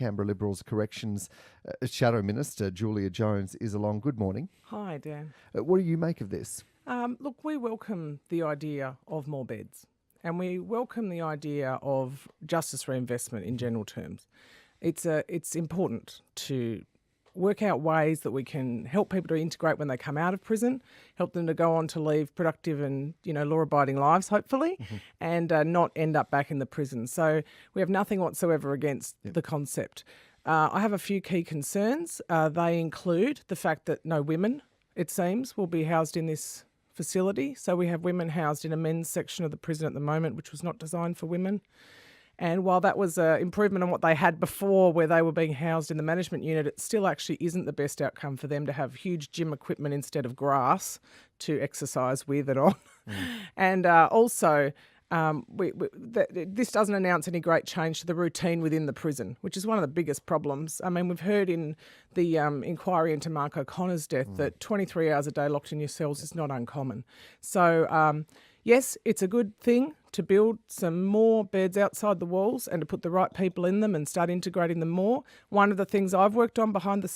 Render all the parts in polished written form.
Canberra Liberals Corrections Shadow Minister, Giulia Jones, is along. Good morning. Hi, Dan. What do you make of this? Look, we welcome the idea of more beds, and we welcome the idea of justice reinvestment in general terms. It's important to work out ways that we can help people to integrate when they come out of prison, help them to go on to live productive and law-abiding lives, hopefully, and not end up back in the prison. So we have nothing whatsoever against the concept. I have a few key concerns. They include the fact that no women, it seems, will be housed in this facility. So we have women housed in a men's section of the prison at the moment, which was not designed for women. And while that was an improvement on what they had before, where they were being housed in the management unit, it still actually isn't the best outcome for them to have huge gym equipment instead of grass to exercise with and on. And also, this doesn't announce any great change to the routine within the prison, which is one of the biggest problems. I mean, we've heard in the inquiry into Mark O'Connor's death that 23 hours a day locked in your cells is not uncommon. So, yes, it's a good thing to build some more beds outside the walls and to put the right people in them and start integrating them more. One of the things I've worked on behind the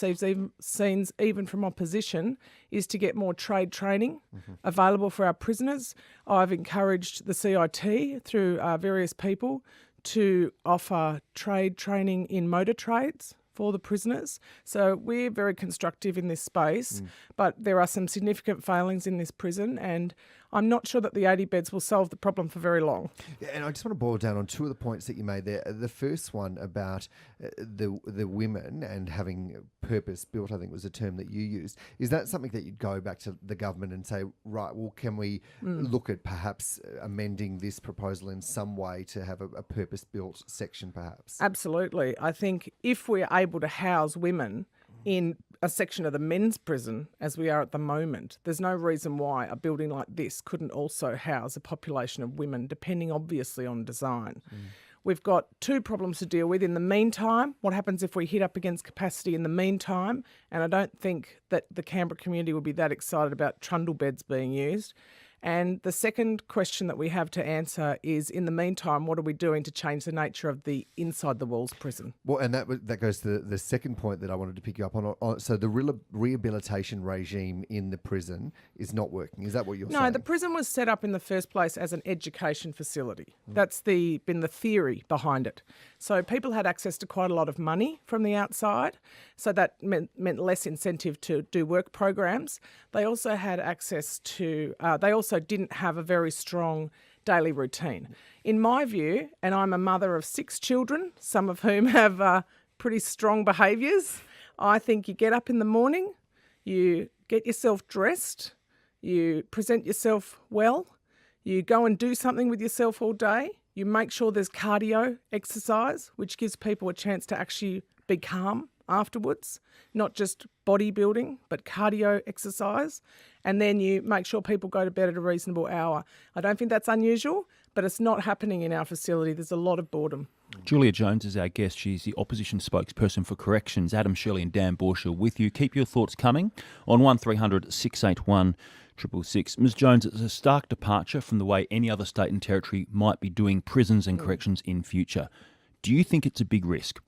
scenes, even from opposition, is to get more trade training available for our prisoners. I've encouraged the CIT through various people to offer trade training in motor trades for the prisoners. So we're very constructive in this space, but there are some significant failings in this prison, and I'm not sure that the 80 beds will solve the problem for very long. Yeah, and I just want to boil down on two of the points that you made there. The first one about the women and having purpose built, I think was a term that you used. Is that something that you'd go back to the government and say, right, well, can we look at perhaps amending this proposal in some way to have a purpose-built section perhaps? Absolutely. I think if we're able to house women in a section of the men's prison, as we are at the moment, there's no reason why a building like this couldn't also house a population of women, depending obviously on design. We've got two problems to deal with. In the meantime, what happens if we hit up against capacity in the meantime? And I don't think that the Canberra community would be that excited about trundle beds being used. And the second question that we have to answer is, in the meantime, what are we doing to change the nature of the inside the walls prison? Well, and that goes to the second point that I wanted to pick you up on. So the rehabilitation regime in the prison is not working. Is that what you're saying? No, the prison was set up in the first place as an education facility. That's been the theory behind it. So people had access to quite a lot of money from the outside, so that meant less incentive to do work programs. They also had access to, they also didn't have a very strong daily routine. In my view, and I'm a mother of 6 children, some of whom have pretty strong behaviours, I think you get up in the morning, you get yourself dressed, you present yourself well, you go and do something with yourself all day, you make sure there's cardio exercise, which gives people a chance to actually be calm afterwards, not just bodybuilding, but cardio exercise. And then you make sure people go to bed at a reasonable hour. I don't think that's unusual, but it's not happening in our facility. There's a lot of boredom. Giulia Jones is our guest. She's the opposition spokesperson for corrections. Adam Shirley and Dan Borscher with you. Keep your thoughts coming on 1300 681 666. Ms Jones, it's a stark departure from the way any other state and territory might be doing prisons and corrections in future. Do you think it's a big risk?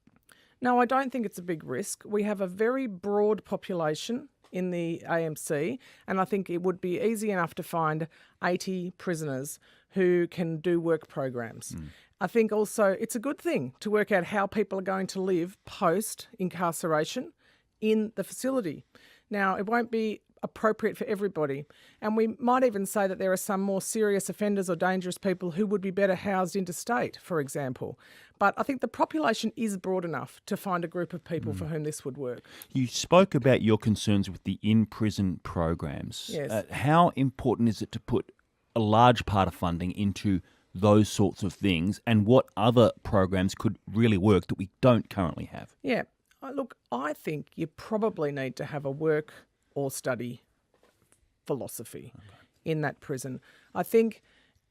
No, I don't think it's a big risk. We have a very broad population in the AMC, and I think it would be easy enough to find 80 prisoners who can do work programs. I think also it's a good thing to work out how people are going to live post-incarceration in the facility. Now, it won't be appropriate for everybody, and we might even say that there are some more serious offenders or dangerous people who would be better housed interstate, for example. But I think the population is broad enough to find a group of people for whom this would work. You spoke about your concerns with the in-prison programs. Yes. How important is it to put a large part of funding into those sorts of things, and what other programs could really work that we don't currently have? Yeah. Look, I think you probably need to have a work or study philosophy in that prison. I think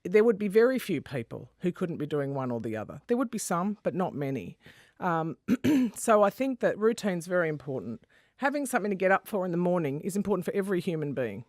there would be very few people who couldn't be doing one or the other. There would be some, but not many. So I think that routine's very important. Having something to get up for in the morning is important for every human being.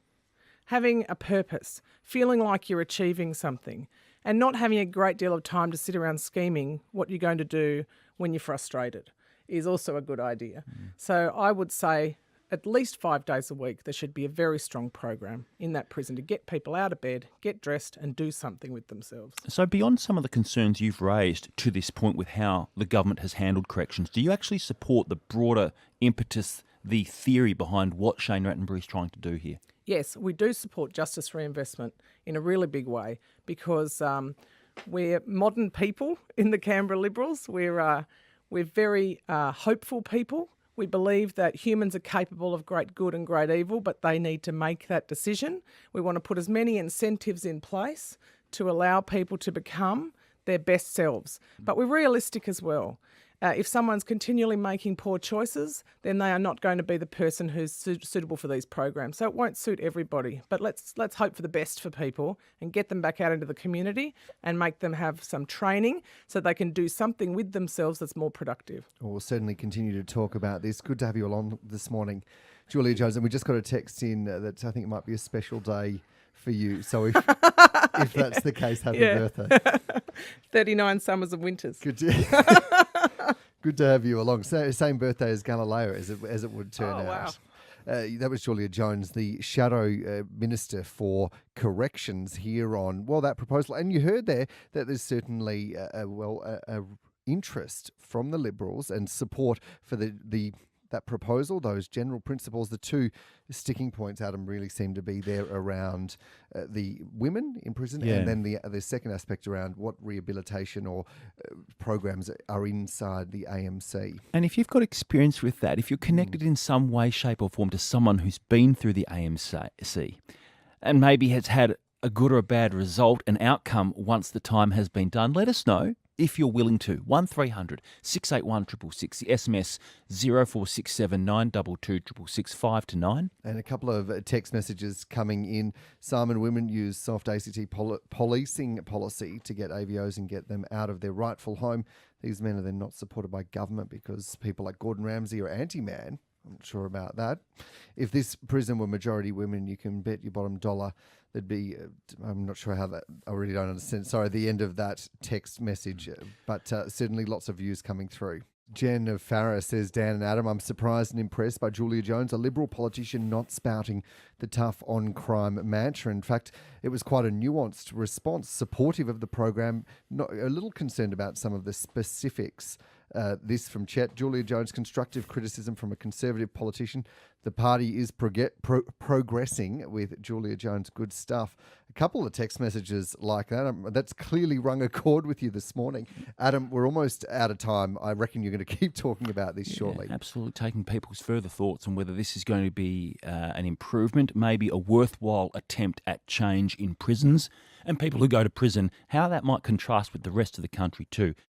Having a purpose, feeling like you're achieving something, and not having a great deal of time to sit around scheming what you're going to do when you're frustrated. is also a good idea. So I would say at least 5 days a week, there should be a very strong program in that prison to get people out of bed, get dressed and do something with themselves. So beyond some of the concerns you've raised to this point with how the government has handled corrections, do you actually support the broader impetus, the theory behind what Shane Rattenbury is trying to do here? Yes, we do support justice reinvestment in a really big way because we're modern people in the Canberra Liberals. We're very hopeful people. We believe that humans are capable of great good and great evil, but they need to make that decision. We want to put as many incentives in place to allow people to become their best selves. But we're realistic as well. If someone's continually making poor choices, then they are not going to be the person who's suitable for these programs. So it won't suit everybody. But let's hope for the best for people and get them back out into the community and make them have some training so they can do something with themselves that's more productive. We'll certainly continue to talk about this. Good to have you along this morning, Giulia Jones. And we just got a text in that I think it might be a special day for you. So if that's the case, happy birthday. 39 summers and winters. Good to have you along. Same birthday as Galileo, as it would turn out. Wow. That was Giulia Jones, the Shadow Minister for Corrections here on, that proposal. And you heard there that there's certainly a interest from the Liberals and support for that proposal, those general principles. The two sticking points, Adam, really seem to be there around the women in prison, and then the second aspect around what rehabilitation or programs are inside the AMC. And if you've got experience with that, if you're connected in some way, shape or form to someone who's been through the AMC and maybe has had a good or a bad result, an outcome once the time has been done, let us know. If you're willing to, 1300 681 666, the SMS 0467 922 666 5 to 9. And a couple of text messages coming in. Simon, women use soft ACT policing policy to get AVOs and get them out of their rightful home. These men are then not supported by government because people like Gordon Ramsay are anti-man. I'm not sure about that. If this prison were majority women, you can bet your bottom dollar there'd be, I'm not sure how that, I really don't understand. Sorry, the end of that text message, but certainly lots of views coming through. Jen of Farah says, Dan and Adam, I'm surprised and impressed by Giulia Jones, a Liberal politician not spouting the tough on crime mantra. In fact, it was quite a nuanced response, supportive of the program, a little concerned about some of the specifics. This from Chet, Giulia Jones, constructive criticism from a Conservative politician. The party is progressing with Giulia Jones. Good stuff. A couple of text messages like that. That's clearly rung a chord with you this morning. Adam, we're almost out of time. I reckon you're going to keep talking about this shortly. Absolutely. Taking people's further thoughts on whether this is going to be an improvement, maybe a worthwhile attempt at change in prisons, and people who go to prison, how that might contrast with the rest of the country too.